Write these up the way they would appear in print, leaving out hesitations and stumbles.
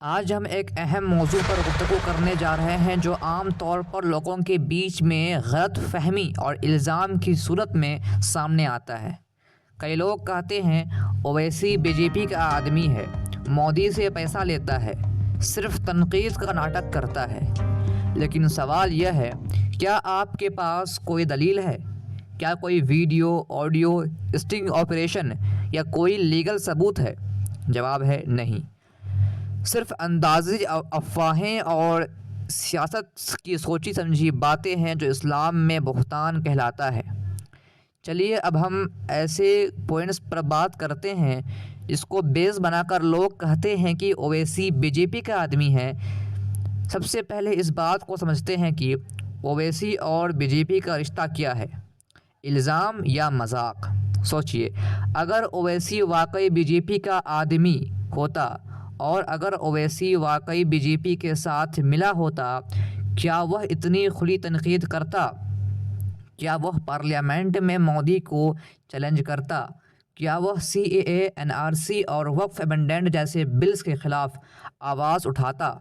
آج ہم ایک اہم موضوع پر گفتگو کرنے جا رہے ہیں جو عام طور پر لوگوں کے بیچ میں غلط فہمی اور الزام کی صورت میں سامنے آتا ہے۔ کئی لوگ کہتے ہیں اویسی بی جے پی کا آدمی ہے، مودی سے پیسہ لیتا ہے، صرف تنقید کا ناٹک کرتا ہے۔ لیکن سوال یہ ہے، کیا آپ کے پاس کوئی دلیل ہے؟ کیا کوئی ویڈیو، آڈیو، اسٹنگ آپریشن یا کوئی لیگل ثبوت ہے؟ جواب ہے نہیں۔ صرف اندازی افواہیں اور سیاست کی سوچی سمجھی باتیں ہیں جو اسلام میں بہتان کہلاتا ہے۔ چلیے اب ہم ایسے پوائنٹس پر بات کرتے ہیں جس کو بیس بنا کر لوگ کہتے ہیں کہ اویسی بی جے پی کا آدمی ہے۔ سب سے پہلے اس بات کو سمجھتے ہیں کہ اویسی اور بی جے پی کا رشتہ کیا ہے، الزام یا مذاق۔ سوچئے، اگر اویسی واقعی بی جے پی کا آدمی ہوتا اور اگر اویسی واقعی بی جے پی کے ساتھ ملا ہوتا، کیا وہ اتنی کھلی تنقید کرتا؟ کیا وہ پارلیمنٹ میں مودی کو چیلنج کرتا؟ کیا وہ سی اے اے، این آر سی اور وقف امنڈمنٹ جیسے بلز کے خلاف آواز اٹھاتا؟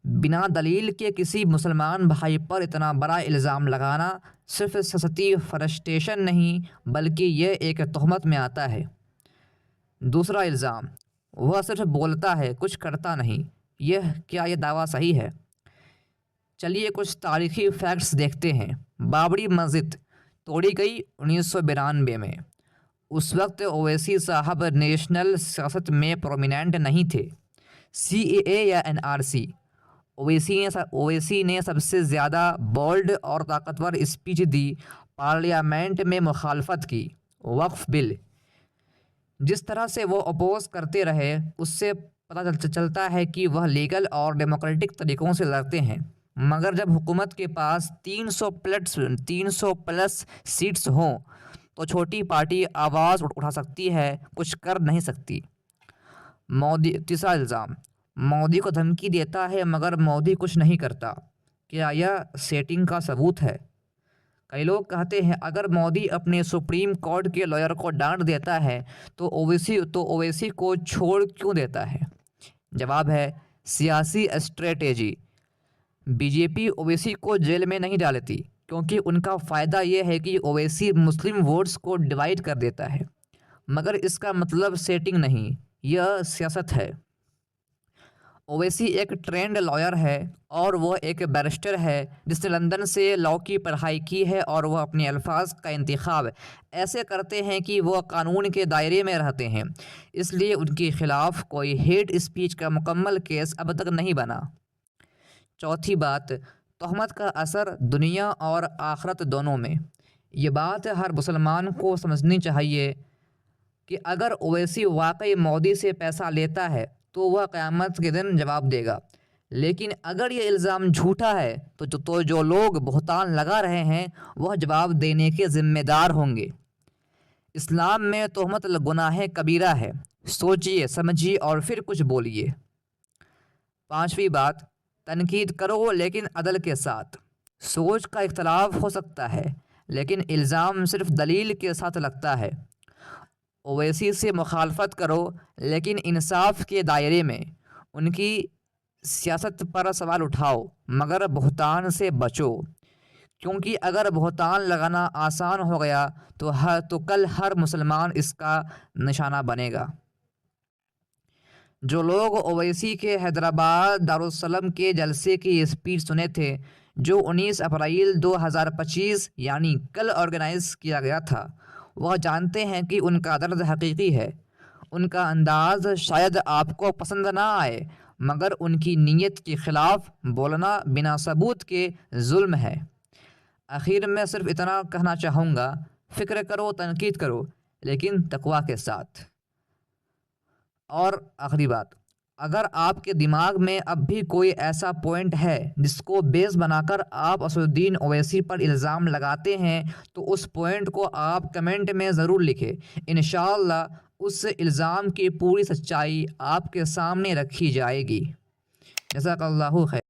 بنا دلیل کے کسی مسلمان بھائی پر اتنا بڑا الزام لگانا صرف سیاسی فرسٹریشن نہیں بلکہ یہ ایک تہمت میں آتا ہے۔ دوسرا الزام، وہ صرف بولتا ہے، کچھ کرتا نہیں۔ کیا یہ دعویٰ صحیح ہے؟ چلیے کچھ تاریخی فیکٹس دیکھتے ہیں۔ بابری مسجد توڑی گئی 1992 میں۔ اس وقت اویسی صاحب نیشنل سیاست میں پرومیننٹ نہیں تھے۔ سی اے اے یا این آر سی، اویسی نے سب سے زیادہ بولڈ اور طاقتور اسپیچ دی، پارلیمنٹ میں مخالفت کی۔ وقف بل، جس طرح سے وہ اپوز کرتے رہے اس سے پتہ چلتا ہے کہ وہ لیگل اور ڈیموکریٹک طریقوں سے لڑتے ہیں، مگر جب حکومت کے پاس 300 پلس سیٹس ہوں تو چھوٹی پارٹی آواز اٹھا سکتی ہے، کچھ کر نہیں سکتی۔ تیسرا الزام، مودی کو دھمکی دیتا ہے مگر مودی کچھ نہیں کرتا۔ کیا یہ سیٹنگ کا ثبوت ہے؟ کئی لوگ کہتے ہیں اگر مودی اپنے سپریم کورٹ کے لائر کو ڈانٹ دیتا ہے تو اویسی کو چھوڑ کیوں دیتا ہے؟ جواب ہے سیاسی اسٹریٹجی۔ بی جے پی اویسی کو جیل میں نہیں ڈالتی کیونکہ ان کا فائدہ یہ ہے کہ اویسی مسلم ووٹس کو ڈیوائیڈ کر دیتا ہے، مگر اس کا مطلب سیٹنگ نہیں، یہ سیاست ہے۔ اویسی ایک ٹرینڈ لائر ہے اور وہ ایک بیرسٹر ہے جس نے لندن سے لاء کی پڑھائی کی ہے، اور وہ اپنے الفاظ کا انتخاب ایسے کرتے ہیں کہ وہ قانون کے دائرے میں رہتے ہیں، اس لیے ان کے خلاف کوئی ہیٹ اسپیچ کا مکمل کیس اب تک نہیں بنا۔ چوتھی بات، تہمت کا اثر دنیا اور آخرت دونوں میں۔ یہ بات ہر مسلمان کو سمجھنی چاہیے کہ اگر اویسی واقعی مودی سے پیسہ لیتا ہے تو وہ قیامت کے دن جواب دے گا، لیکن اگر یہ الزام جھوٹا ہے تو جو لوگ بہتان لگا رہے ہیں وہ جواب دینے کے ذمہ دار ہوں گے۔ اسلام میں تہمت گناہ کبیرہ ہے، سوچئے سمجھیے اور پھر کچھ بولیے۔ پانچویں بات، تنقید کرو لیکن عدل کے ساتھ۔ سوچ کا اختلاف ہو سکتا ہے لیکن الزام صرف دلیل کے ساتھ لگتا ہے۔ اویسی سے مخالفت کرو لیکن انصاف کے دائرے میں، ان کی سیاست پر سوال اٹھاؤ مگر بہتان سے بچو، کیونکہ اگر بہتان لگانا آسان ہو گیا تو کل ہر مسلمان اس کا نشانہ بنے گا۔ جو لوگ اویسی کے حیدرآباد دارالسلام کے جلسے کی اسپیچ سنے تھے جو 19 اپریل 2025 یعنی کل آرگنائز کیا گیا تھا، وہ جانتے ہیں کہ ان کا درد حقیقی ہے۔ ان کا انداز شاید آپ کو پسند نہ آئے مگر ان کی نیت کے خلاف بولنا بنا ثبوت کے ظلم ہے۔ آخر میں صرف اتنا کہنا چاہوں گا، فکر کرو، تنقید کرو لیکن تقویٰ کے ساتھ۔ اور آخری بات، اگر آپ کے دماغ میں اب بھی کوئی ایسا پوائنٹ ہے جس کو بیس بنا کر آپ اسد الدین اویسی پر الزام لگاتے ہیں تو اس پوائنٹ کو آپ کمنٹ میں ضرور لکھیں۔ انشاءاللہ اس الزام کی پوری سچائی آپ کے سامنے رکھی جائے گی۔ جزاک اللہ خیر۔